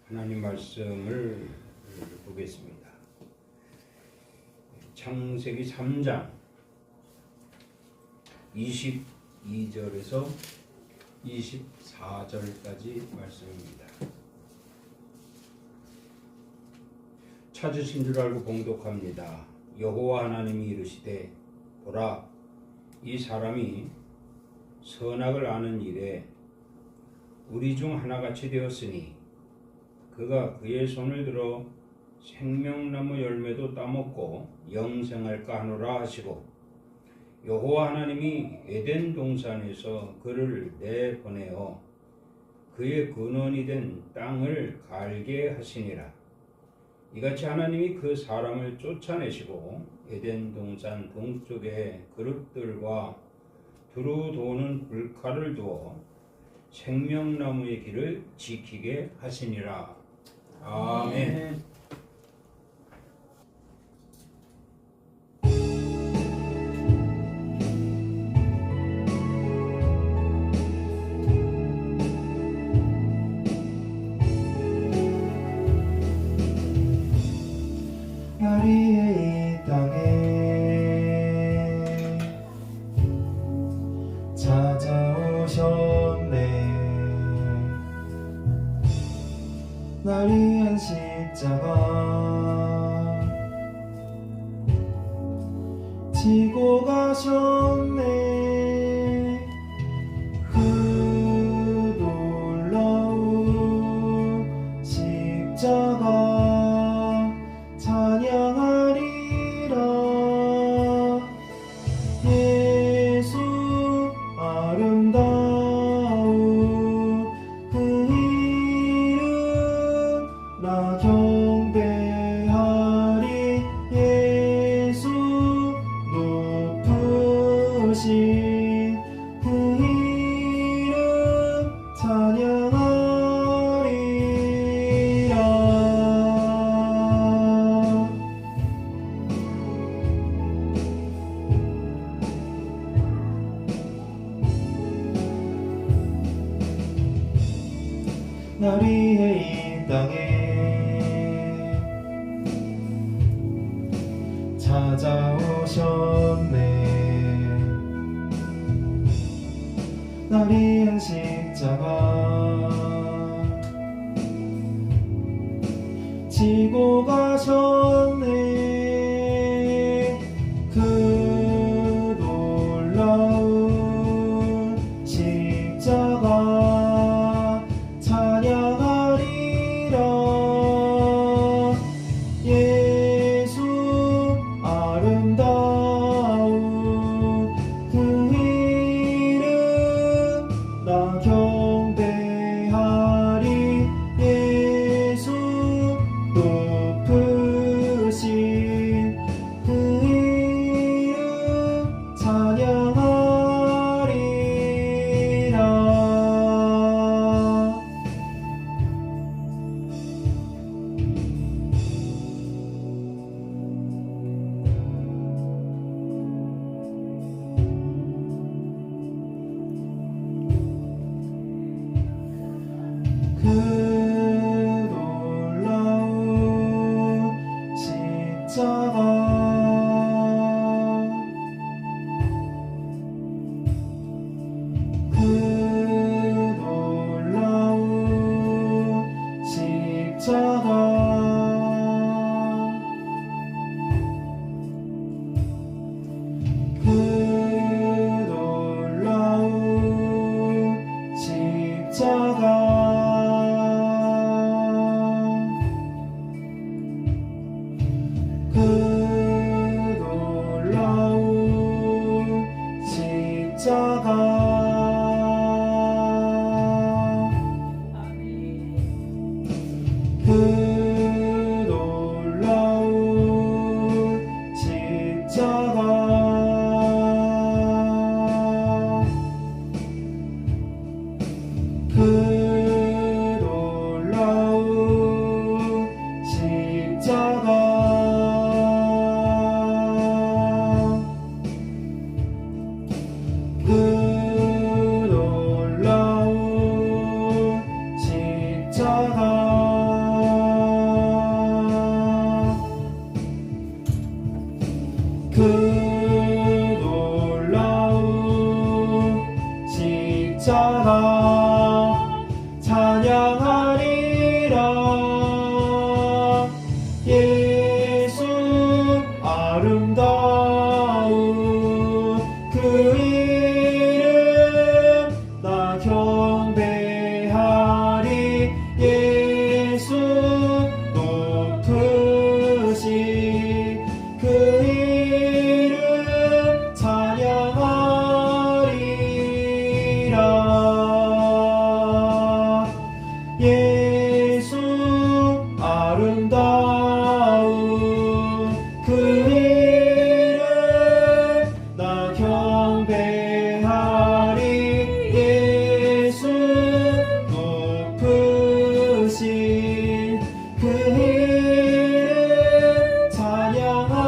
하나님 말씀을 보겠습니다. 창세기 3장 22절에서 24절까지 말씀입니다. 찾으신 줄 알고 봉독합니다. 여호와 하나님이 이르시되 보라, 이 사람이 선악을 아는 일에 우리 중 하나같이 되었으니 그가 그의 손을 들어 생명나무 열매도 따먹고 영생할까 하노라 하시고, 여호와 하나님이 에덴 동산에서 그를 내보내어 그의 근원이 된 땅을 갈게 하시니라. 이같이 하나님이 그 사람을 쫓아내시고 에덴 동산 동쪽에 그릇들과 두루 도는 불칼을 두어 생명나무의 길을 지키게 하시니라. 아멘. 나리의 이 땅에 찾아오셨네. 날 위한 십자가 지고 가셨네. 그 놀라운 십자가 찬양하리라. 예수 아름다운 그 이름 나 경배하리. 예수 높으신 그 이름 찬양하리라. 날 위해 이 땅에 찾아오셨네. 날 위한 십자가 지고 가셨네. 그 놀라운 십자가 찬양하리라. 예수 아름다운 그 이름 나 경배하리. 예수 높으신 그 이름 찬양하리라. 그 놀라운 십자가 그 놀라운 십자가 그 놀라운 십자가 그 놀라운 십자가 그 놀라운 십자가 그 놀라운 십자가 그 놀라운 십자가 십자가 찬양하리라. 예수 아름다운 그 이름 나 경배하리. 예수 높으신 그 이름 찬양하리라. 예수 아름다운 그 이름 나 경배하리. 예수 높으신 그 이름 찬양하리라.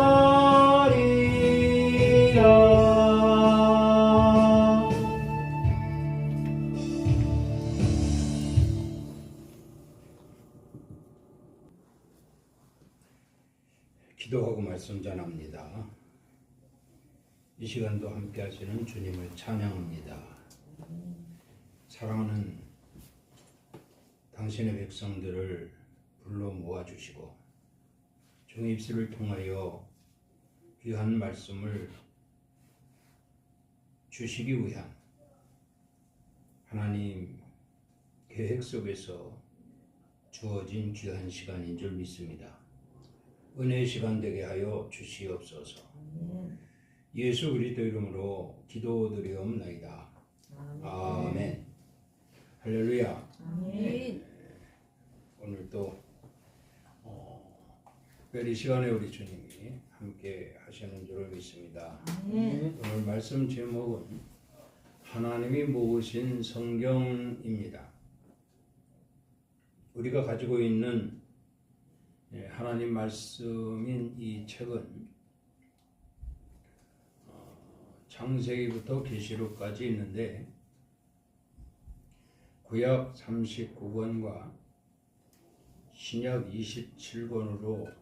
기도하고 말씀 전합니다. 이 시간도 함께 하시는 주님을 찬양합니다. 사랑하는 당신의 백성들을 불러 모아주시고 종의 입술을 통하여 귀한 말씀을 주시기 위한 하나님 계획 속에서 주어진 귀한 시간인 줄 믿습니다. 은혜의 시간 되게 하여 주시옵소서. 예수 그리스도 이름으로 기도드리옵나이다. 아멘. 할렐루야. 아멘. 오늘 또 특별히 시간에 우리 주님이 함께 하시는 줄을 믿습니다. 아멘. 오늘 말씀 제목은 하나님이 모으신 성경입니다. 우리가 가지고 있는 하나님 말씀인 이 책은 창세기부터 계시록까지 있는데 구약 39권과 신약 27권으로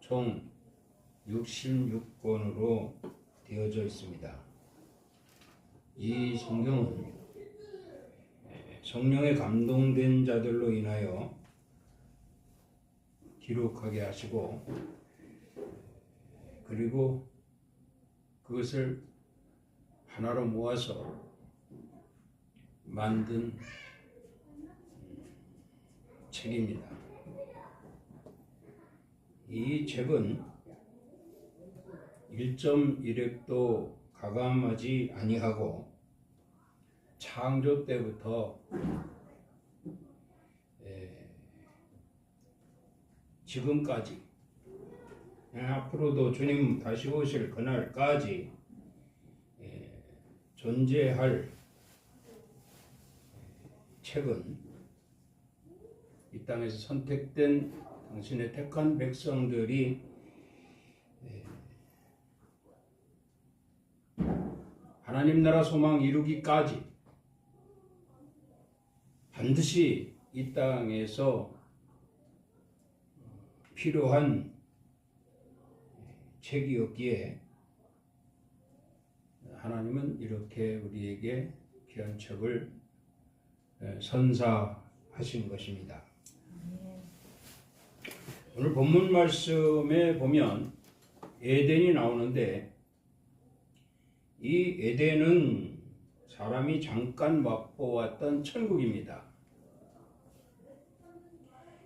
총 66권으로 되어져 있습니다. 이 성경은 성령에 감동된 자들로 인하여 기록하게 하시고 그리고 그것을 하나로 모아서 만든 책입니다. 이 책은 1.1획도 가감하지 아니하고 창조 때부터 지금까지 앞으로도 주님 다시 오실 그날까지 존재할 책은 이 땅에서 선택된 당신의 택한 백성들이 하나님 나라 소망 이루기까지 반드시 이 땅에서 필요한 책이었기에 하나님은 이렇게 우리에게 귀한 책을 선사하신 것입니다. 오늘 본문 말씀에 보면 에덴이 나오는데 이 에덴은 사람이 잠깐 맛보았던 천국입니다.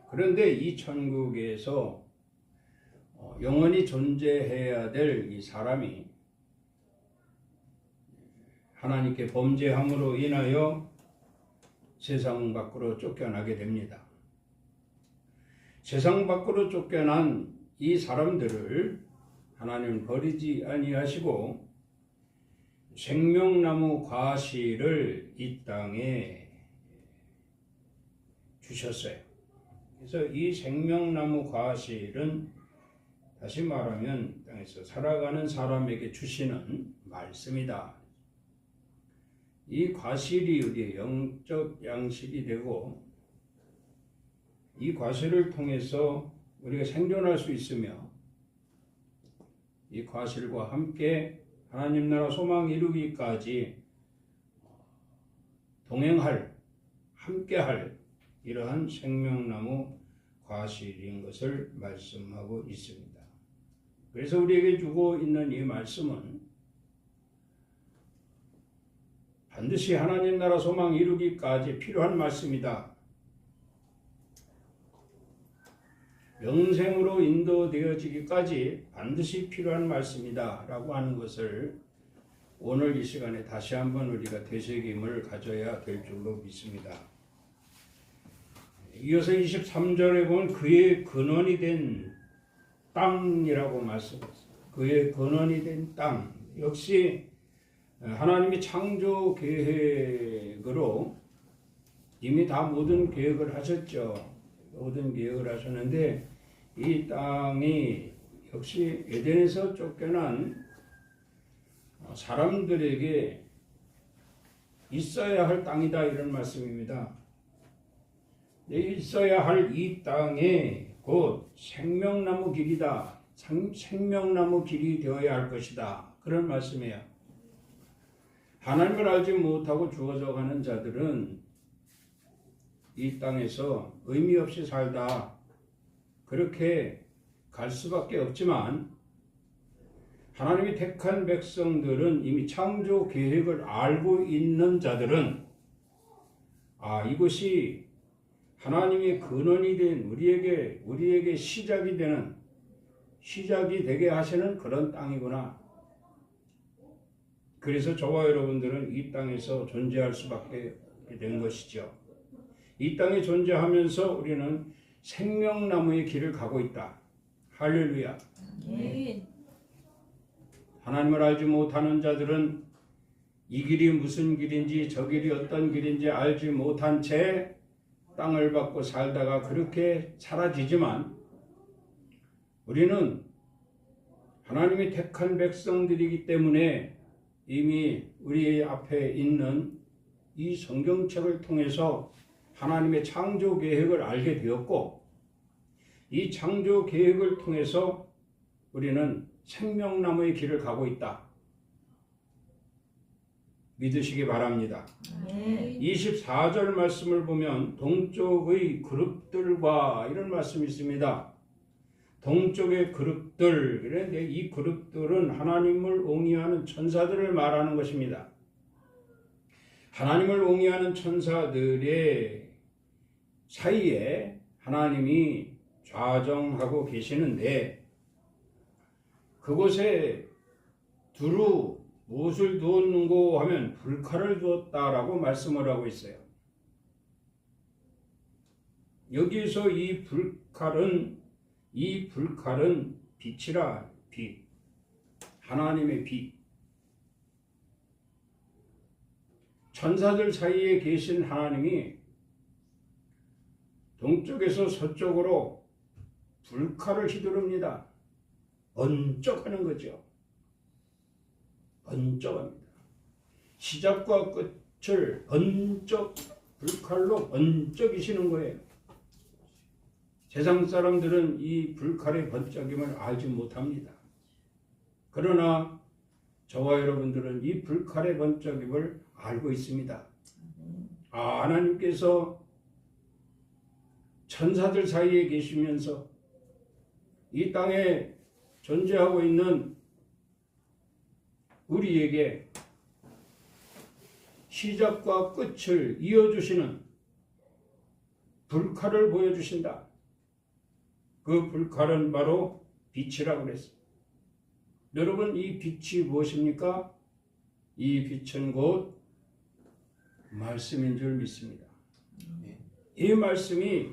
그런데 이 천국에서 영원히 존재해야 될 이 사람이 하나님께 범죄함으로 인하여 세상 밖으로 쫓겨나게 됩니다. 세상 밖으로 쫓겨난 이 사람들을 하나님은 버리지 아니하시고 생명나무 과실을 이 땅에 주셨어요. 그래서 이 생명나무 과실은 다시 말하면 땅에서 살아가는 사람에게 주시는 말씀이다. 이 과실이 우리의 영적 양식이 되고 이 과실을 통해서 우리가 생존할 수 있으며 이 과실과 함께 하나님 나라 소망 이루기까지 동행할, 함께할 이러한 생명나무 과실인 것을 말씀하고 있습니다. 그래서 우리에게 주고 있는 이 말씀은 반드시 하나님 나라 소망 이루기까지 필요한 말씀이다. 영생으로 인도되어지기까지 반드시 필요한 말씀이다 라고 하는 것을 오늘 이 시간에 다시 한번 우리가 되새김을 가져야 될 줄로 믿습니다. 이어서 23절에 보면 그의 근원이 된 땅이라고 말씀했습니다. 그의 근원이 된 땅. 역시 하나님이 창조 계획으로 이미 다 모든 계획을 하셨죠. 모든 계획을 하셨는데 이 땅이 역시 에덴에서 쫓겨난 사람들에게 있어야 할 땅이다 이런 말씀입니다. 있어야 할 이 땅에 곧 생명나무 길이다. 생명나무 길이 되어야 할 것이다. 그런 말씀이에요. 하나님을 알지 못하고 죽어져 가는 자들은 이 땅에서 의미 없이 살다 그렇게 갈 수밖에 없지만 하나님이 택한 백성들은 이미 창조 계획을 알고 있는 자들은 이것이 하나님의 근원이 된 우리에게 시작이 되게 하시는 그런 땅이구나. 그래서 저와 여러분들은 이 땅에서 존재할 수밖에 된 것이죠. 이 땅에 존재하면서 우리는 생명나무의 길을 가고 있다. 할렐루야. 하나님을 알지 못하는 자들은 이 길이 무슨 길인지 저 길이 어떤 길인지 알지 못한 채 땅을 받고 살다가 그렇게 사라지지만 우리는 하나님이 택한 백성들이기 때문에 이미 우리 앞에 있는 이 성경책을 통해서 하나님의 창조 계획을 알게 되었고 이 창조 계획을 통해서 우리는 생명나무의 길을 가고 있다. 믿으시기 바랍니다. 24절 말씀을 보면 동쪽의 그룹들과 이런 말씀이 있습니다. 동쪽의 그룹들, 그런데 이 그룹들은 하나님을 옹이하는 천사들을 말하는 것입니다. 하나님을 옹이하는 천사들의 사이에 하나님이 좌정하고 계시는데 그곳에 두루 무엇을 두었는고 하면 불칼을 두었다라고 말씀을 하고 있어요. 여기서 이 불칼은 빛이라, 빛. 하나님의 빛. 천사들 사이에 계신 하나님이 동쪽에서 서쪽으로 불칼을 휘두릅니다. 번쩍하는 거죠. 번쩍합니다. 시작과 끝을 번쩍 불칼로 번쩍이시는 거예요. 세상 사람들은 이 불칼의 번쩍임을 알지 못합니다. 그러나 저와 여러분들은 이 불칼의 번쩍임을 알고 있습니다. 하나님께서 천사들 사이에 계시면서 이 땅에 존재하고 있는 우리에게 시작과 끝을 이어주시는 불칼을 보여주신다. 그 불칼은 바로 빛이라고 그랬습니다. 여러분, 이 빛이 무엇입니까? 이 빛은 곧 말씀인 줄 믿습니다. 이 말씀이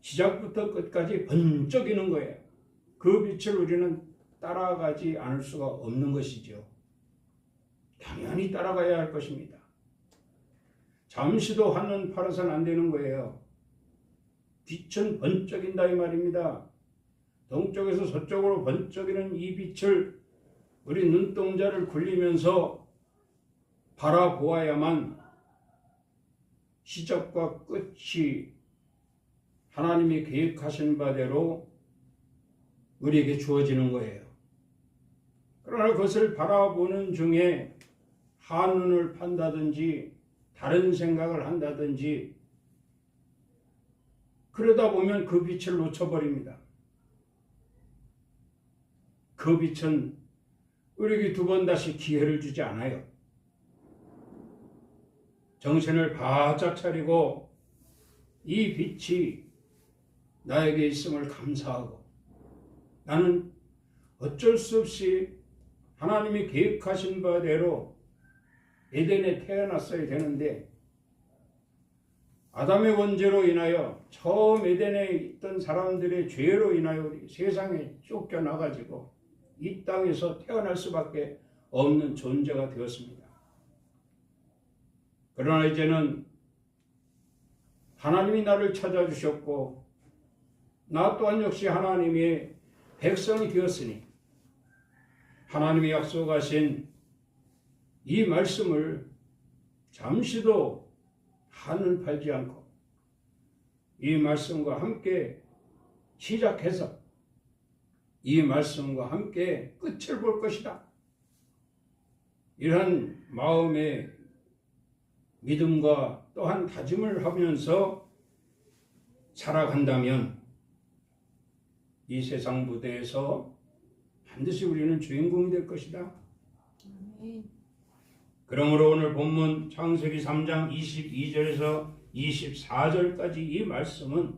시작부터 끝까지 번쩍이는 거예요. 그 빛을 우리는 따라가지 않을 수가 없는 것이죠. 당연히 따라가야 할 것입니다. 잠시도 한눈 팔아서는 안 되는 거예요. 빛은 번쩍인다 이 말입니다. 동쪽에서 서쪽으로 번쩍이는 이 빛을 우리 눈동자를 굴리면서 바라보아야만 시작과 끝이 하나님이 계획하신 바대로 우리에게 주어지는 거예요. 그러나 그것을 바라보는 중에 한눈을 판다든지 다른 생각을 한다든지 그러다 보면 그 빛을 놓쳐버립니다. 그 빛은 우리에게 두 번 다시 기회를 주지 않아요. 정신을 바짝 차리고 이 빛이 나에게 있음을 감사하고 나는 어쩔 수 없이 하나님이 계획하신 바대로 에덴에 태어났어야 되는데 아담의 원죄로 인하여 처음 에덴에 있던 사람들의 죄로 인하여 우리 세상에 쫓겨나가지고 이 땅에서 태어날 수밖에 없는 존재가 되었습니다. 그러나 이제는 하나님이 나를 찾아주셨고 나 또한 역시 하나님의 백성이 되었으니 하나님이 약속하신 이 말씀을 잠시도 한을 팔지 않고 이 말씀과 함께 시작해서 이 말씀과 함께 끝을 볼 것이다. 이러한 마음의 믿음과 또한 다짐을 하면서 살아간다면 이 세상 무대에서 반드시 우리는 주인공이 될 것이다. 그러므로 오늘 본문 창세기 3장 22절에서 24절까지 이 말씀은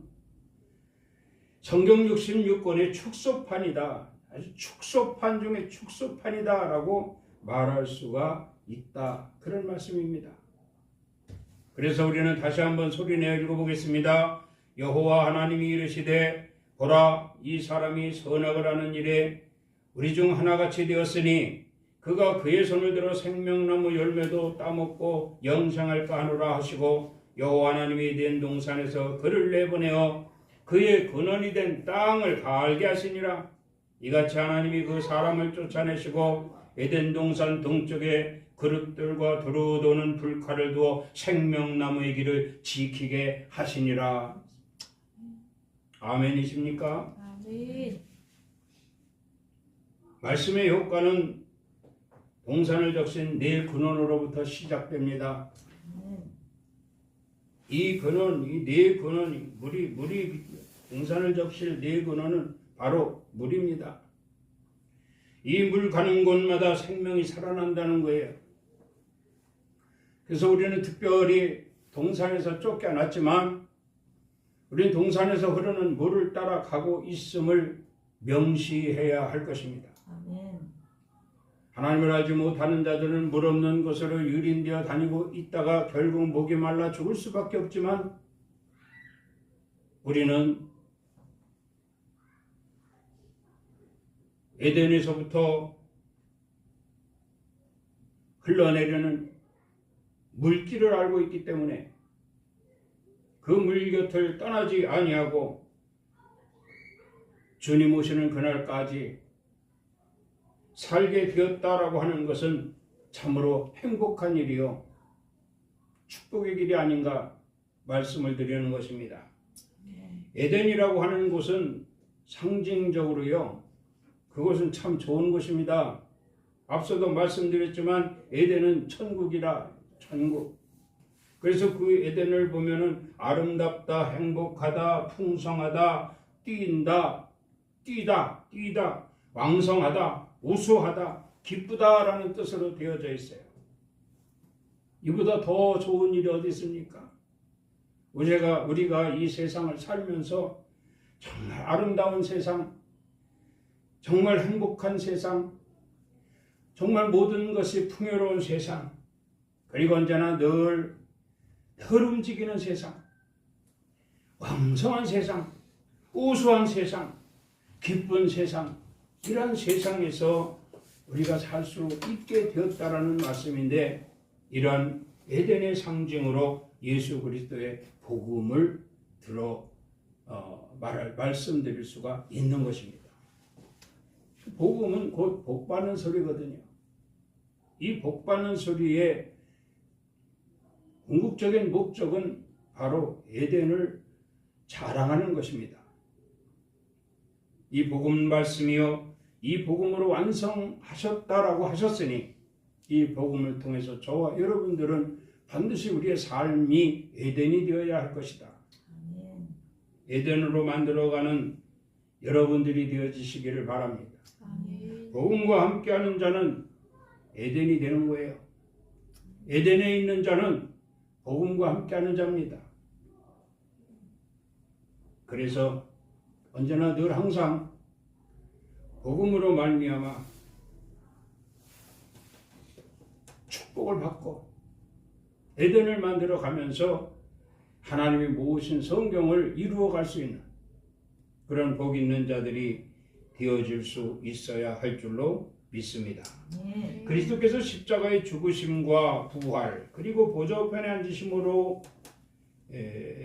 성경 66권의 축소판이다. 아주 축소판 중에 축소판이다 라고 말할 수가 있다. 그런 말씀입니다. 그래서 우리는 다시 한번 소리내어 읽어보겠습니다. 여호와 하나님이 이르시되 보라 이 사람이 선악을 하는 일에 우리 중 하나같이 되었으니 그가 그의 손을 들어 생명나무 열매도 따먹고 영생할까 하노라 하시고 여호와 하나님이 에덴 동산에서 그를 내보내어 그의 근원이 된 땅을 갈게 하시니라. 이같이 하나님이 그 사람을 쫓아내시고 에덴 동산 동쪽에 그릇들과 두루 도는 불칼을 두어 생명나무의 길을 지키게 하시니라. 아멘이십니까? 아멘. 말씀의 효과는 동산을 적신 네 근원으로부터 시작됩니다. 이 근원, 이 네 근원이 물이 동산을 적실 네 근원은 바로 물입니다. 이 물 가는 곳마다 생명이 살아난다는 거예요. 그래서 우리는 특별히 동산에서 쫓겨났지만 우리는 동산에서 흐르는 물을 따라 가고 있음을 명시해야 할 것입니다. 아멘. 하나님을 알지 못하는 자들은 물 없는 곳으로 유린되어 다니고 있다가 결국 목이 말라 죽을 수밖에 없지만 우리는 에덴에서부터 흘러내리는 물길을 알고 있기 때문에 그 물 곁을 떠나지 아니하고 주님 오시는 그날까지 살게 되었다라고 하는 것은 참으로 행복한 일이요 축복의 길이 아닌가 말씀을 드리는 것입니다. 에덴이라고 하는 곳은 상징적으로요 그것은 참 좋은 곳입니다. 앞서도 말씀드렸지만 에덴은 천국이라 천국. 그래서 그 에덴을 보면은 아름답다, 행복하다, 풍성하다, 뛰다, 왕성하다, 우수하다, 기쁘다라는 뜻으로 되어져 있어요. 이보다 더 좋은 일이 어디 있습니까? 우리가 이 세상을 살면서 정말 아름다운 세상, 정말 행복한 세상, 정말 모든 것이 풍요로운 세상, 그리고 언제나 늘 움직이는 세상, 왕성한 세상, 우수한 세상, 기쁜 세상, 이런 세상에서 우리가 살 수 있게 되었다라는 말씀인데 이러한 에덴의 상징으로 예수 그리스도의 복음을 말씀드릴 수가 있는 것입니다. 복음은 곧 복받는 소리거든요. 이 복받는 소리의 궁극적인 목적은 바로 에덴을 자랑하는 것입니다. 이 복음 말씀이요 이 복음으로 완성하셨다라고 하셨으니 이 복음을 통해서 저와 여러분들은 반드시 우리의 삶이 에덴이 되어야 할 것이다. 아멘. 에덴으로 만들어가는 여러분들이 되어지시기를 바랍니다. 아멘. 복음과 함께하는 자는 에덴이 되는 거예요. 에덴에 있는 자는 복음과 함께하는 자입니다. 그래서 언제나 늘 항상 복음으로 말미암아 축복을 받고 에덴을 만들어 가면서 하나님이 모으신 성경을 이루어갈 수 있는 그런 복 있는 자들이 되어질 수 있어야 할 줄로 믿습니다. 아멘. 그리스도께서 십자가의 죽으심과 부활 그리고 보좌우편에 앉으심으로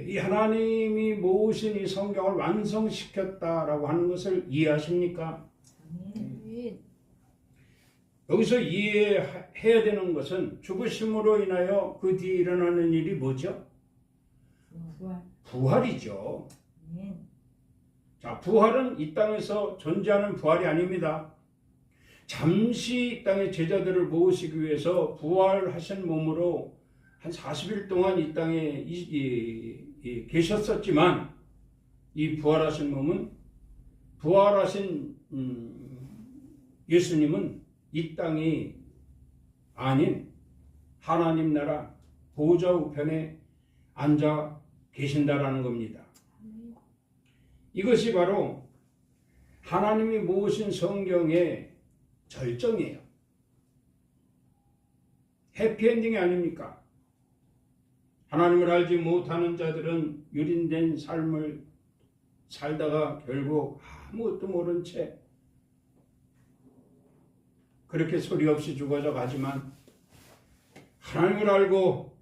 이 하나님이 모으신 이 성경을 완성시켰다라고 하는 것을 이해하십니까? 아멘. 여기서 이해해야 되는 것은 죽으심으로 인하여 그 뒤에 일어나는 일이 뭐죠? 부활. 부활이죠. 아멘. 자, 부활은 이 땅에서 존재하는 부활이 아닙니다. 잠시 이 땅의 제자들을 모으시기 위해서 부활하신 몸으로 한 40일 동안 이 땅에 계셨었지만 이 부활하신 몸은 부활하신 예수님은 이 땅이 아닌 하나님 나라 보좌 우편에 앉아 계신다라는 겁니다. 이것이 바로 하나님이 모으신 성경의 절정이에요. 해피엔딩이 아닙니까? 하나님을 알지 못하는 자들은 유린된 삶을 살다가 결국 아무것도 모른 채 그렇게 소리 없이 죽어져 가지만 하나님을 알고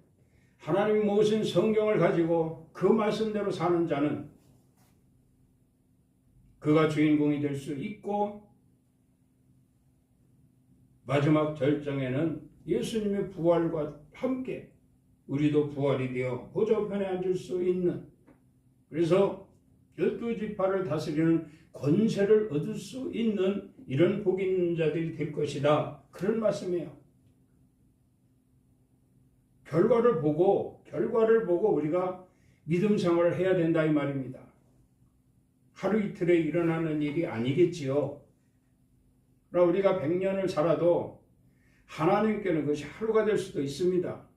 하나님이 모으신 성경을 가지고 그 말씀대로 사는 자는 그가 주인공이 될 수 있고 마지막 절정에는 예수님의 부활과 함께 우리도 부활이 되어 보좌편에 앉을 수 있는 그래서 12지파를 다스리는 권세를 얻을 수 있는 이런 복 있는 자들이 될 것이다. 그런 말씀이에요. 결과를 보고 우리가 믿음 생활을 해야 된다 이 말입니다. 하루 이틀에 일어나는 일이 아니겠지요. 그러나 우리가 100년을 살아도 하나님께는 그것이 하루가 될 수도 있습니다.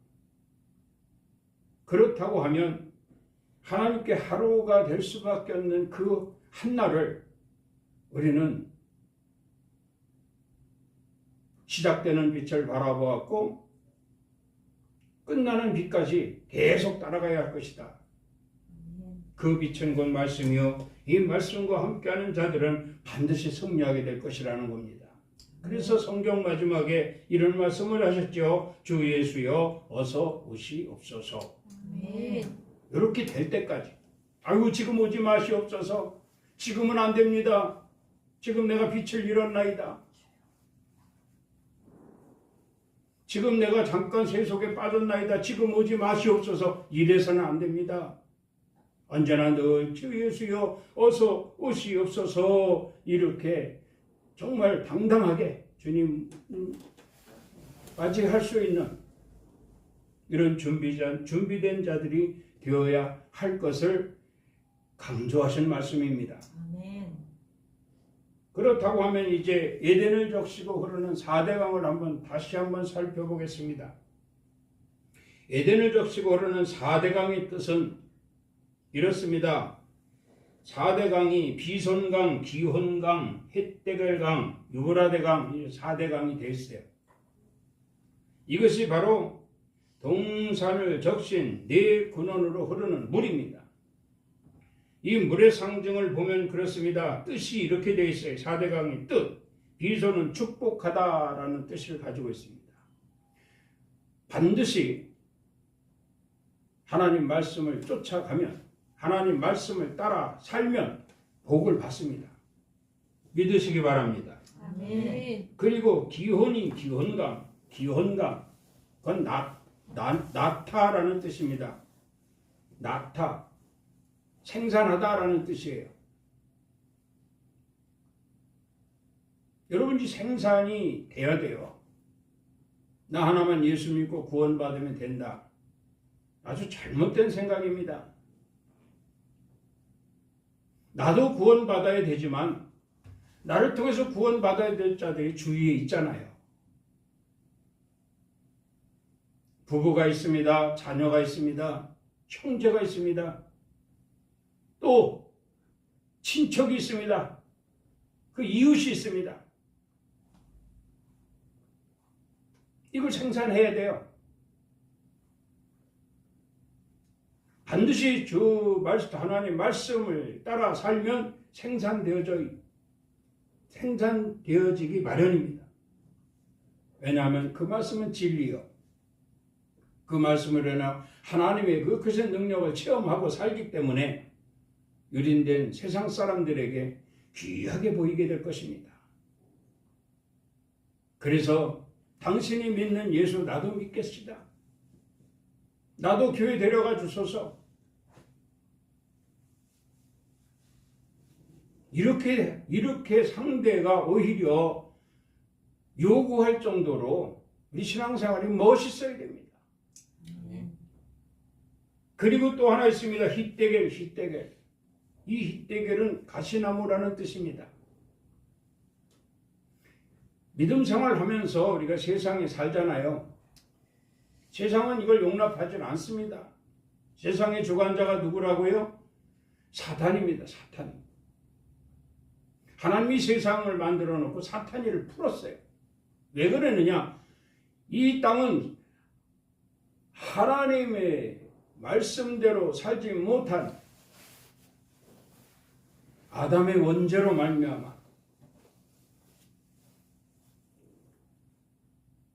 그렇다고 하면 하나님께 하루가 될 수밖에 없는 그 한날을 우리는 시작되는 빛을 바라보았고 끝나는 빛까지 계속 따라가야 할 것이다. 그 빛은 곧 말씀이요 이 말씀과 함께하는 자들은 반드시 승리하게 될 것이라는 겁니다. 그래서 성경 마지막에 이런 말씀을 하셨죠. 주 예수여 어서 오시옵소서. 아멘. 이렇게 될 때까지 아이고 지금 오지 마시옵소서. 지금은 안 됩니다. 지금 내가 빛을 잃었나이다. 지금 내가 잠깐 세속에 빠졌나이다. 지금 오지 마시옵소서. 이래서는 안 됩니다. 언제나 늘 주 예수여 어서 오시옵소서. 이렇게 정말 당당하게 주님 맞이할 수 있는 이런 준비된 자들이 되어야 할 것을 강조하신 말씀입니다. 아멘. 그렇다고 하면 이제 에덴을 적시고 흐르는 4대강을 다시 한번 살펴보겠습니다. 에덴을 적시고 흐르는 4대강의 뜻은 이렇습니다. 4대강이 비손강, 기혼강, 헷데겔강, 유브라데강 4대강이 되어 있어요. 이것이 바로 동산을 적신 네 근원으로 흐르는 물입니다. 이 물의 상징을 보면 그렇습니다. 뜻이 이렇게 되어 있어요. 4대강의 뜻. 비손은 축복하다라는 뜻을 가지고 있습니다. 반드시 하나님 말씀을 쫓아가면 하나님 말씀을 따라 살면 복을 받습니다. 믿으시기 바랍니다. 아멘. 그리고 기혼이 기혼강 그건 나타라는 뜻입니다. 나타 생산하다라는 뜻이에요. 여러분이 생산이 돼야 돼요. 나 하나만 예수 믿고 구원받으면 된다. 아주 잘못된 생각입니다. 나도 구원받아야 되지만 나를 통해서 구원받아야 될 자들이 주위에 있잖아요. 부부가 있습니다. 자녀가 있습니다. 형제가 있습니다. 또 친척이 있습니다. 그 이웃이 있습니다. 이걸 생산해야 돼요. 반드시 하나님 말씀을 따라 살면 생산되어지기 마련입니다. 왜냐하면 그 말씀은 진리요. 그 말씀을 해나 하나님의 그 크신 능력을 체험하고 살기 때문에 유린된 세상 사람들에게 귀하게 보이게 될 것입니다. 그래서 당신이 믿는 예수 나도 믿겠습니다. 나도 교회 데려가 주소서. 이렇게 상대가 오히려 요구할 정도로 우리 신앙생활이 멋있어야 됩니다. 그리고 또 하나 있습니다. 힛데겔. 이 힛데겔은 가시나무라는 뜻입니다. 믿음 생활하면서 우리가 세상에 살잖아요. 세상은 이걸 용납하지 않습니다. 세상의 주관자가 누구라고요? 사탄입니다. 사탄. 하나님이 세상을 만들어 놓고 사탄이를 풀었어요. 왜 그러느냐? 이 땅은 하나님의 말씀대로 살지 못한 아담의 원죄로 말미암아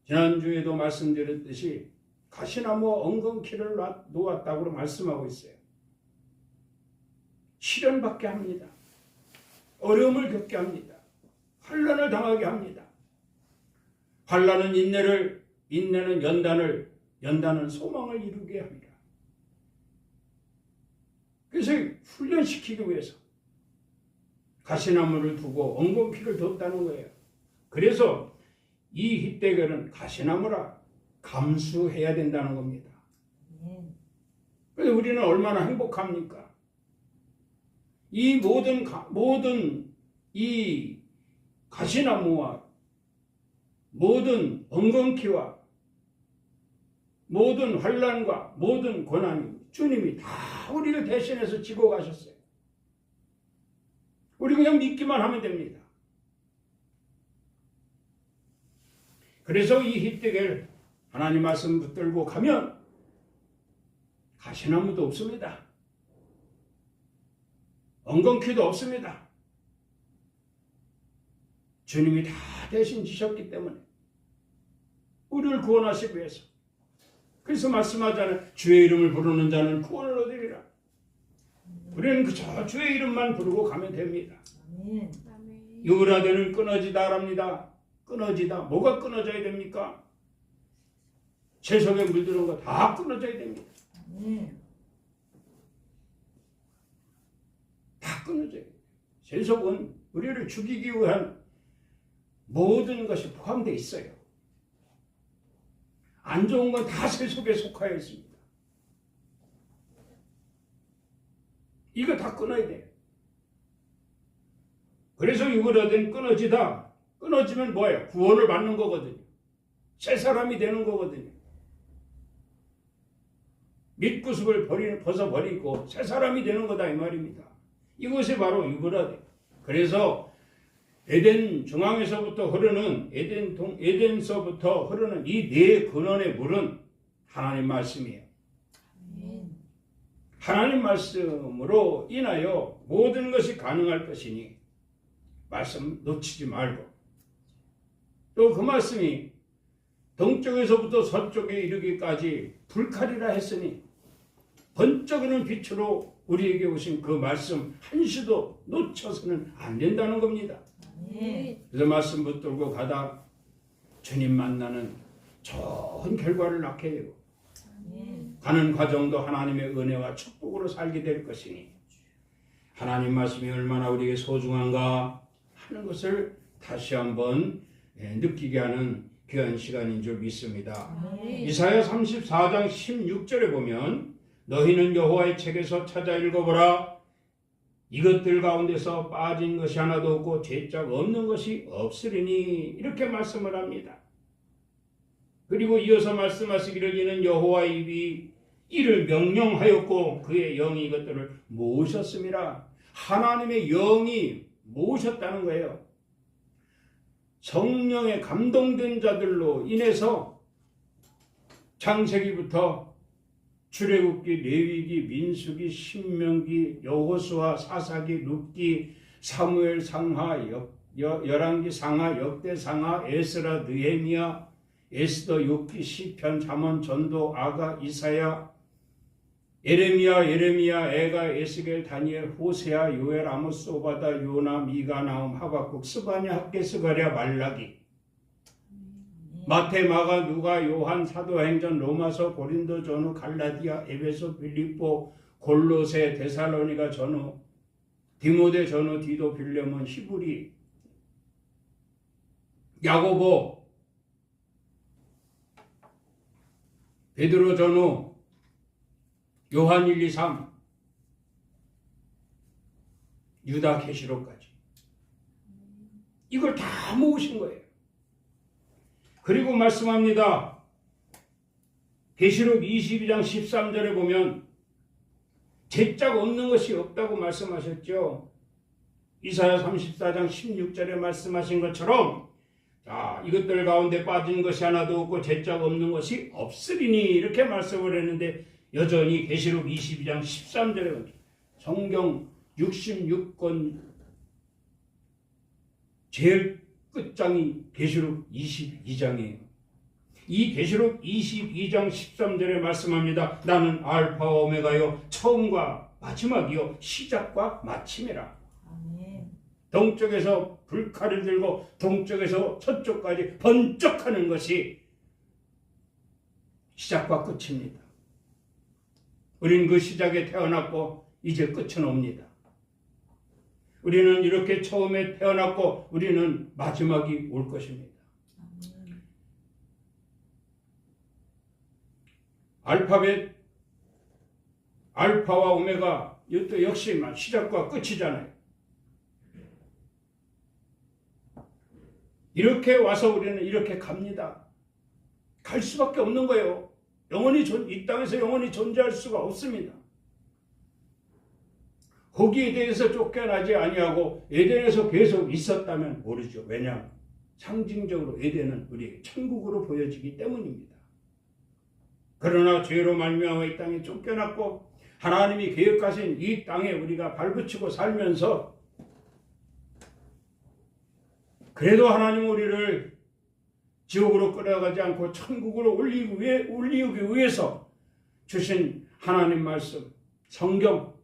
지난주에도 말씀드렸듯이 가시나무와 엉겅퀴를 놓았다고 말씀하고 있어요. 시련받게 합니다. 어려움을 겪게 합니다. 환난을 당하게 합니다. 환난은 인내는 연단은 소망을 이루게 합니다. 그래서 훈련시키기 위해서 가시나무를 두고 엉겅퀴를 뒀다는 거예요. 그래서 이 힛데겔은 가시나무라 감수해야 된다는 겁니다. 그래서 우리는 얼마나 행복합니까? 이 모든 이 가시나무와 모든 엉겅퀴와 모든 환난과 모든 고난이 주님이 다 우리를 대신해서 지고 가셨어요. 우리 그냥 믿기만 하면 됩니다. 그래서 이 힛데겔 하나님 말씀 붙들고 가면 가시나무도 없습니다. 엉겅퀴도 없습니다. 주님이 다 대신 지셨기 때문에 우리를 구원하시기 위해서. 그래서 말씀하잖아요. 주의 이름을 부르는 자는 구원을 얻으리라. 우리는 그저 주의 이름만 부르고 가면 됩니다. 유라되는 끊어지다랍니다. 끊어지다. 뭐가 끊어져야 됩니까? 세속에 물들은 거 다 끊어져야 됩니다. 다 끊어져야 돼요. 세속은 우리를 죽이기 위한 모든 것이 포함되어 있어요. 안 좋은 건 다 세속에 속하여 있습니다. 이거 다 끊어야 돼요. 그래서 유월하든 끊어지다. 끊어지면 뭐예요? 구원을 받는 거거든요. 새 사람이 되는 거거든요. 밑구습을 벗어버리고 새 사람이 되는 거다 이 말입니다. 이것이 바로 유월하든. 그래서 에덴 중앙에서부터 흐르는 에덴서부터 흐르는 이 네 근원의 물은 하나님 말씀이에요. 하나님 말씀으로 인하여 모든 것이 가능할 것이니 말씀 놓치지 말고 또 그 말씀이 동쪽에서부터 서쪽에 이르기까지 불칼이라 했으니 번쩍이는 빛으로 우리에게 오신 그 말씀 한시도 놓쳐서는 안 된다는 겁니다. 그래서 말씀 붙들고 가다 주님 만나는 좋은 결과를 낳게 되고 가는 과정도 하나님의 은혜와 축복으로 살게 될 것이니 하나님 말씀이 얼마나 우리에게 소중한가 하는 것을 다시 한번 느끼게 하는 귀한 시간인 줄 믿습니다. 아멘. 이사야 34장 16절에 보면 너희는 여호와의 책에서 찾아 읽어보라. 이것들 가운데서 빠진 것이 하나도 없고 죄짝 없는 것이 없으리니 이렇게 말씀을 합니다. 그리고 이어서 말씀하시기를 이는 여호와의 입이 이를 명령하였고 그의 영이 이것들을 모으셨음이라. 하나님의 영이 모으셨다는 거예요. 성령에 감동된 자들로 인해서 창세기부터 출애굽기, 레위기, 민수기, 신명기, 여호수아, 사사기, 룻기, 사무엘 상하, 열왕기 상하, 역대 상하, 에스라, 느헤미야, 에스더, 욥기, 시편, 잠언, 전도, 아가, 이사야, 예레미야, 에가, 에스겔, 다니엘, 호세아, 요엘, 아모스, 오바다, 요나, 미가, 나움, 하박국, 스바냐, 학개, 스가랴, 말라기, 마태, 마가, 누가, 요한, 사도행전, 로마서, 고린도 전후, 갈라디아, 에베소, 빌립보, 골로새, 데살로니가 전후, 디모데 전후, 디도, 빌레몬, 히브리, 야고보, 베드로 전후, 요한 1, 2, 3, 유다 계시록까지 이걸 다 모으신 거예요. 그리고 말씀합니다. 계시록 22장 13절에 보면 죄짝 없는 것이 없다고 말씀하셨죠. 이사야 34장 16절에 말씀하신 것처럼 자, 이것들 가운데 빠진 것이 하나도 없고 죄짝 없는 것이 없으리니 이렇게 말씀을 했는데 여전히 계시록 22장 13절에 성경 66권 제일 끝장이 계시록 22장이에요. 이 계시록 22장 13절에 말씀합니다. 나는 알파와 오메가요 처음과 마지막이요 시작과 마침이라. 아멘. 동쪽에서 불칼을 들고 동쪽에서 서쪽까지 번쩍하는 것이 시작과 끝입니다. 우리는 그 시작에 태어났고 이제 끝은 옵니다. 우리는 이렇게 처음에 태어났고 우리는 마지막이 올 것입니다. 아멘. 알파벳, 알파와 오메가 이것도 역시 시작과 끝이잖아요. 이렇게 와서 우리는 이렇게 갑니다. 갈 수밖에 없는 거예요. 영원히 이 땅에서 영원히 존재할 수가 없습니다. 거기에 대해서 쫓겨나지 아니하고 에덴에서 계속 있었다면 모르죠. 왜냐? 상징적으로 에덴은 우리에게 천국으로 보여지기 때문입니다. 그러나 죄로 말미암아 이 땅에 쫓겨났고 하나님이 계획하신 이 땅에 우리가 발붙이고 살면서 그래도 하나님 우리를 지옥으로 끌어가지 않고 천국으로 올리기 위해서 주신 하나님 말씀, 성경,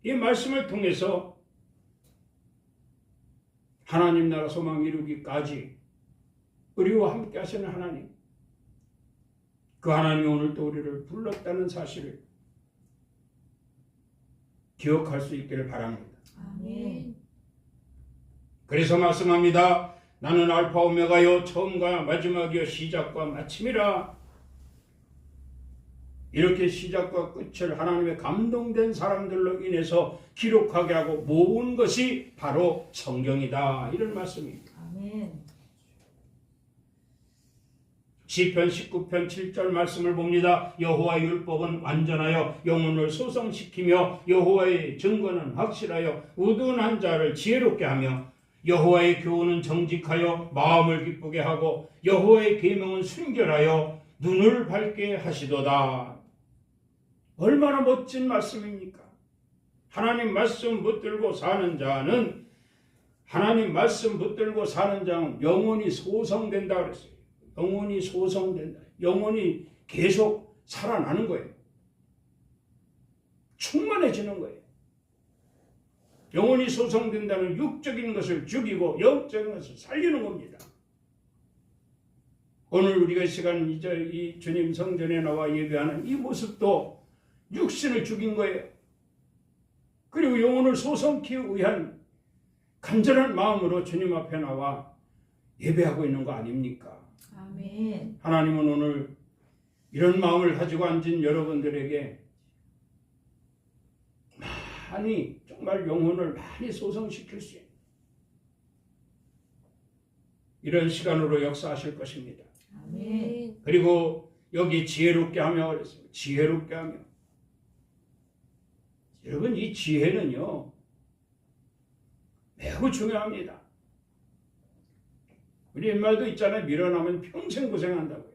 이 말씀을 통해서 하나님 나라 소망 이루기까지 우리와 함께 하시는 하나님, 그 하나님이 오늘 또 우리를 불렀다는 사실을 기억할 수 있기를 바랍니다. 아멘. 그래서 말씀합니다. 나는 알파 오메가요 처음과 마지막이요 시작과 마침이라. 이렇게 시작과 끝을 하나님의 감동된 사람들로 인해서 기록하게 하고 모은 것이 바로 성경이다. 이런 말씀입니다. 아멘. 시편 19편 7절 말씀을 봅니다. 여호와의 율법은 완전하여 영혼을 소성시키며 여호와의 증거는 확실하여 우둔한 자를 지혜롭게 하며 여호와의 교훈은 정직하여 마음을 기쁘게 하고 여호와의 계명은 순결하여 눈을 밝게 하시도다. 얼마나 멋진 말씀입니까? 하나님 말씀 붙들고 사는 자는 영혼이 소성된다 그랬어요. 영혼이 소성된다. 영혼이 계속 살아나는 거예요. 충만해지는 거예요. 영혼이 소성된다는 육적인 것을 죽이고 영적인 것을 살리는 겁니다. 오늘 우리가 시간 이 주님 성전에 나와 예배하는 이 모습도 육신을 죽인 거예요. 그리고 영혼을 소성키기 위한 간절한 마음으로 주님 앞에 나와 예배하고 있는 거 아닙니까? 아멘. 하나님은 오늘 이런 마음을 가지고 앉은 여러분들에게 많이 정말 영혼을 많이 소성시킬 수 있는 이런 시간으로 역사하실 것입니다. 아멘. 그리고 여기 지혜롭게 하며 그랬습니다. 지혜롭게 하며. 여러분 이 지혜는요 매우 중요합니다. 우리 옛말도 있잖아요. 밀어나면 평생 고생한다고요.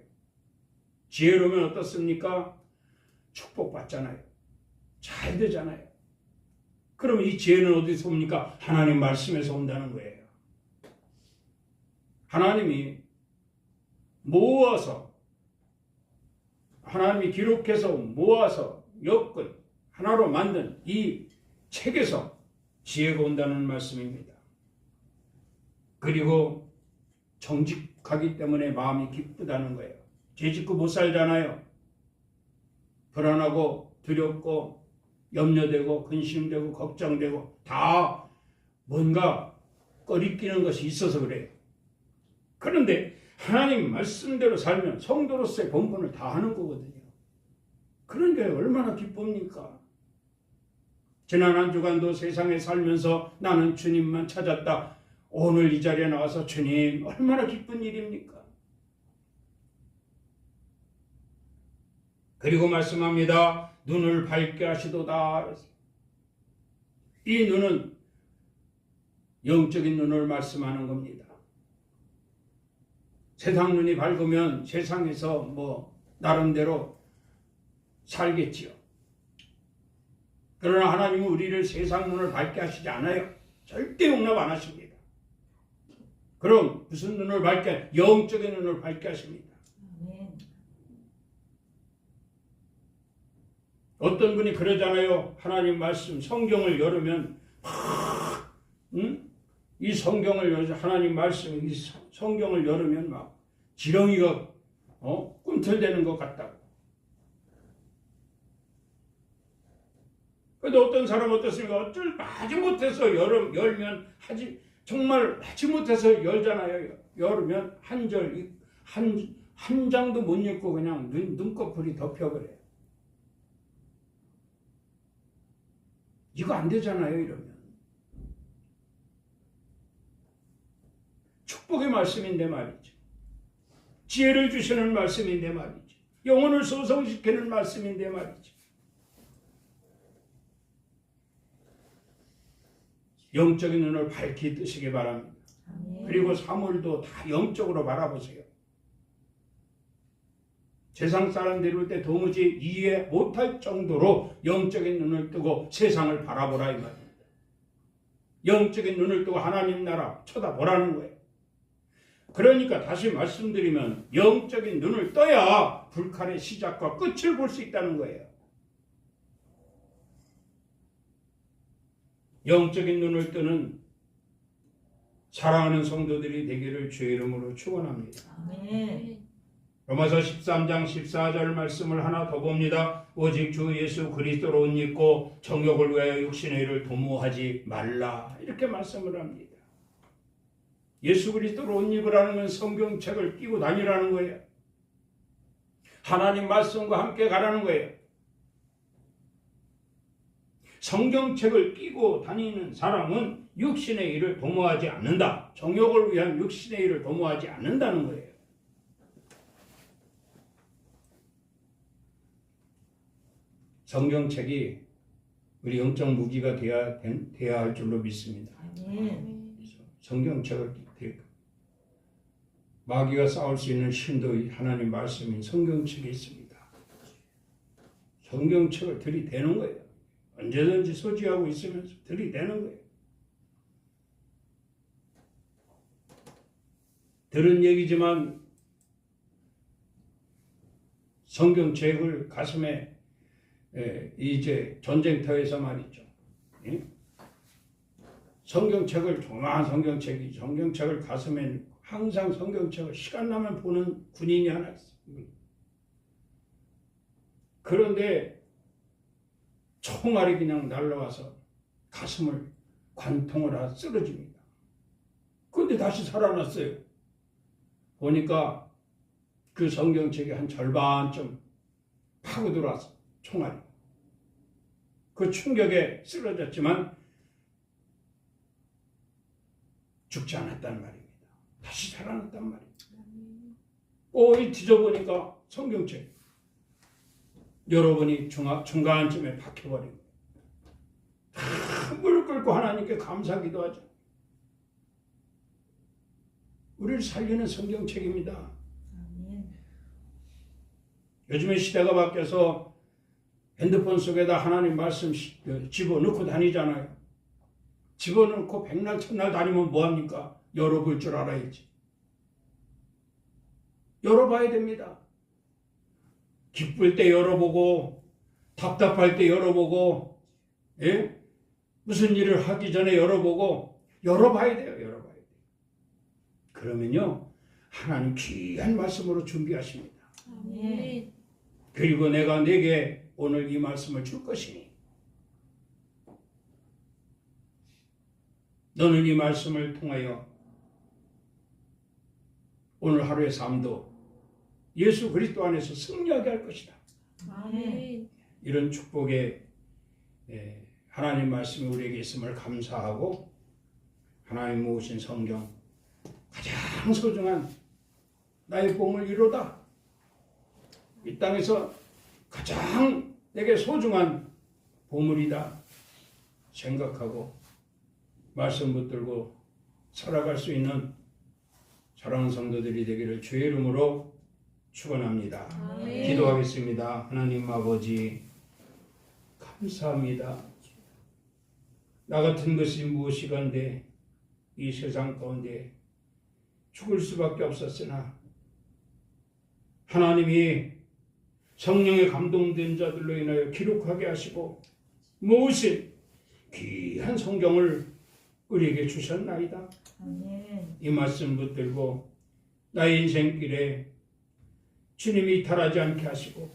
지혜로우면 어떻습니까? 축복받잖아요. 잘 되잖아요. 그럼 이 지혜는 어디서 옵니까? 하나님 말씀에서 온다는 거예요. 하나님이 모아서 하나님이 기록해서 모아서 엮은 하나로 만든 이 책에서 지혜가 온다는 말씀입니다. 그리고 정직하기 때문에 마음이 기쁘다는 거예요. 죄 짓고 못 살잖아요. 불안하고 두렵고 염려되고 근심되고 걱정되고 다 뭔가 꺼리끼는 것이 있어서 그래요. 그런데 하나님 말씀대로 살면 성도로서의 본분을 다 하는 거거든요. 그런 게 얼마나 기쁩니까? 지난 한 주간도 세상에 살면서 나는 주님만 찾았다. 오늘 이 자리에 나와서 주님 얼마나 기쁜 일입니까? 그리고 말씀합니다. 눈을 밝게 하시도다. 이 눈은 영적인 눈을 말씀하는 겁니다. 세상 눈이 밝으면 세상에서 나름대로 살겠지요. 그러나 하나님은 우리를 세상 눈을 밝게 하시지 않아요. 절대 용납 안 하십니다. 그럼 무슨 눈을 밝게? 영적인 눈을 밝게 하십니다. 아멘. 어떤 분이 그러잖아요. 하나님 말씀 성경을 열으면 이 성경을 열어 하나님 말씀 이 성경을 열으면 막 지렁이가 꿈틀대는 것 같다고. 근데 어떤 사람은 어떻습니까? 마지 못해서 열면 정말 하지 못해서 열잖아요. 열으면 한 장도 못 읽고 그냥 눈꺼풀이 덮여버려요. 이거 안 되잖아요. 이러면 축복의 말씀인데 말이죠. 지혜를 주시는 말씀인데 말이죠. 영혼을 소성시키는 말씀인데 말이죠. 영적인 눈을 밝히 뜨시기 바랍니다. 아멘. 그리고 사물도 다 영적으로 바라보세요. 세상 사람들이 볼 때 도무지 이해 못할 정도로 영적인 눈을 뜨고 세상을 바라보라 이 말입니다. 영적인 눈을 뜨고 하나님 나라 쳐다보라는 거예요. 그러니까 다시 말씀드리면 영적인 눈을 떠야 불칼의 시작과 끝을 볼 수 있다는 거예요. 영적인 눈을 뜨는 사랑하는 성도들이 되기를 주의 이름으로 축원합니다. 아멘. 로마서 13장 14절 말씀을 하나 더 봅니다. 오직 주 예수 그리스도로 옷 입고 정욕을 위하여 육신의 일을 도모하지 말라. 이렇게 말씀을 합니다. 예수 그리스도로 옷 입으라는 건 성경책을 끼고 다니라는 거예요. 하나님 말씀과 함께 가라는 거예요. 성경책을 끼고 다니는 사람은 육신의 일을 도모하지 않는다. 정욕을 위한 육신의 일을 도모하지 않는다는 거예요. 성경책이 우리 영적 무기가 되어야 할 줄로 믿습니다. 아멘. 성경책을 마귀가 싸울 수 있는 힘도 하나님 말씀인 성경책에 있습니다. 성경책을 들이대는 거예요. 언제든지 소지하고 있으면서 들이대는 거예요. 들은 얘기지만 성경책을 가슴에 이제 전쟁터에서 말이죠. 성경책을 조그마한 성경책을 가슴에 항상 성경책을 시간 나면 보는 군인이 하나 있어요. 그런데 총알이 그냥 날라와서 가슴을 관통을 하고 쓰러집니다. 그런데 다시 살아났어요. 보니까 그 성경책의 한 절반쯤 파고들어왔어. 총알이. 그 충격에 쓰러졌지만 죽지 않았단 말입니다. 다시 살아났단 말입니다. 이 뒤져보니까 성경책 여러분이 중간쯤에 박혀버린 거예요. 무릎 꿇고 하나님께 감사 기도하죠. 우리를 살리는 성경책입니다. 아멘. 요즘에 시대가 바뀌어서 핸드폰 속에다 하나님 말씀 집어넣고 다니잖아요. 집어넣고 백날 첫날 다니면 뭐합니까? 열어볼 줄 알아야지. 열어봐야 됩니다. 기쁠 때 열어보고 답답할 때 열어보고 예? 무슨 일을 하기 전에 열어보고 열어봐야 돼요. 열어봐야 돼요. 그러면요 하나님 귀한 말씀으로 준비하십니다. 아멘. 그리고 내가 네게 오늘 이 말씀을 줄 것이니 너는 이 말씀을 통하여 오늘 하루의 삶도 예수 그리스도 안에서 승리하게 할 것이다. 아멘. 이런 축복의 하나님 말씀이 우리에게 있음을 감사하고 하나님 모으신 성경 가장 소중한 나의 보물 1호다. 이 땅에서 가장 내게 소중한 보물이다 생각하고 말씀 붙들고 살아갈 수 있는 사랑하는 성도들이 되기를 주의 이름으로 축원합니다. 아멘. 기도하겠습니다. 하나님 아버지 감사합니다. 나 같은 것이 무엇이간데 이 세상 가운데 죽을 수밖에 없었으나 하나님이 성령에 감동된 자들로 인하여 기록하게 하시고 모으신 귀한 성경을 우리에게 주셨나이다. 아멘. 이 말씀 붙들고 나의 인생길에 주님이 이탈하지 않게 하시고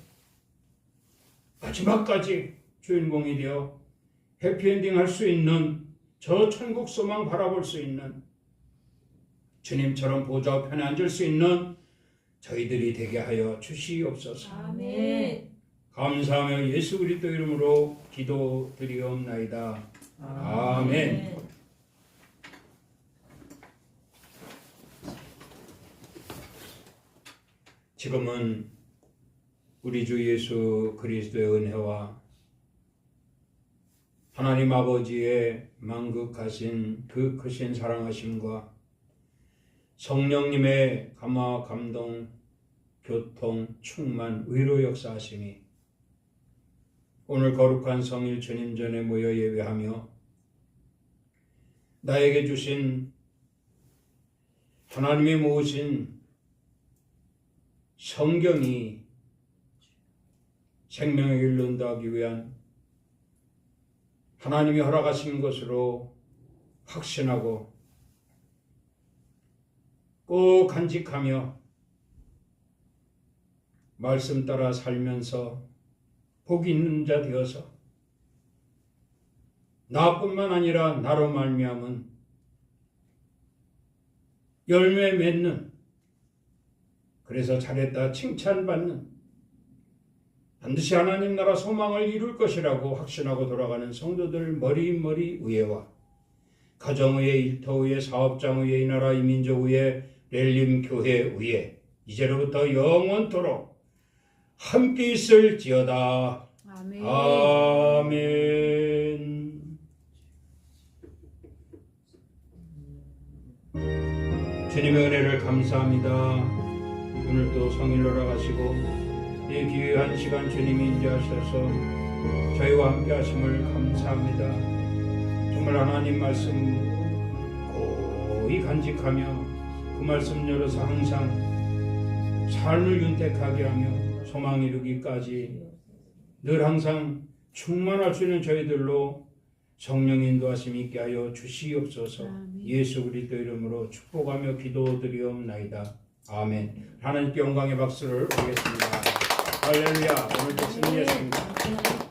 마지막까지 주인공이 되어 해피엔딩 할 수 있는 저 천국 소망 바라볼 수 있는 주님처럼 보좌 우편에 앉을 수 있는 저희들이 되게 하여 주시옵소서. 아멘. 감사하며 예수 그리스도 이름으로 기도드리옵나이다. 아멘. 지금은 우리 주 예수 그리스도의 은혜와 하나님 아버지의 만극하신 그 크신 사랑하심과 성령님의 감화 감동 교통 충만 위로 역사하심이 오늘 거룩한 성일 주님 전에 모여 예배하며 나에게 주신 하나님이 모으신 성경이 생명의 길로 인도하기 위한 하나님이 허락하신 것으로 확신하고 꼭 간직하며 말씀 따라 살면서 복이 있는 자 되어서 나뿐만 아니라 나로 말미암은 열매 맺는 그래서 잘했다 칭찬받는 반드시 하나님 나라 소망을 이룰 것이라고 확신하고 돌아가는 성도들 머리 위에와 가정 위에 일터 위에 사업장 위에 이 나라 이민족 위에 렐림 교회 위에 이제로부터 영원토록 함께 있을지어다. 아멘. 아멘. 주님의 은혜를 감사합니다. 오늘도 성일로 나가시고 이 귀한 시간 주님이 인도하셔서 저희와 함께 하심을 감사합니다. 정말 하나님 말씀 고이 간직하며 그 말씀 열어서 항상 삶을 윤택하게 하며 소망 이루기까지 늘 항상 충만할 수 있는 저희들로 성령 인도하심 있게 하여 주시옵소서. 예수 그리스도 이름으로 축복하며 기도드리옵나이다. 아멘. 하나님께 영광의 박수를 올리겠습니다. 할렐루야. 오늘도 승리했습니다.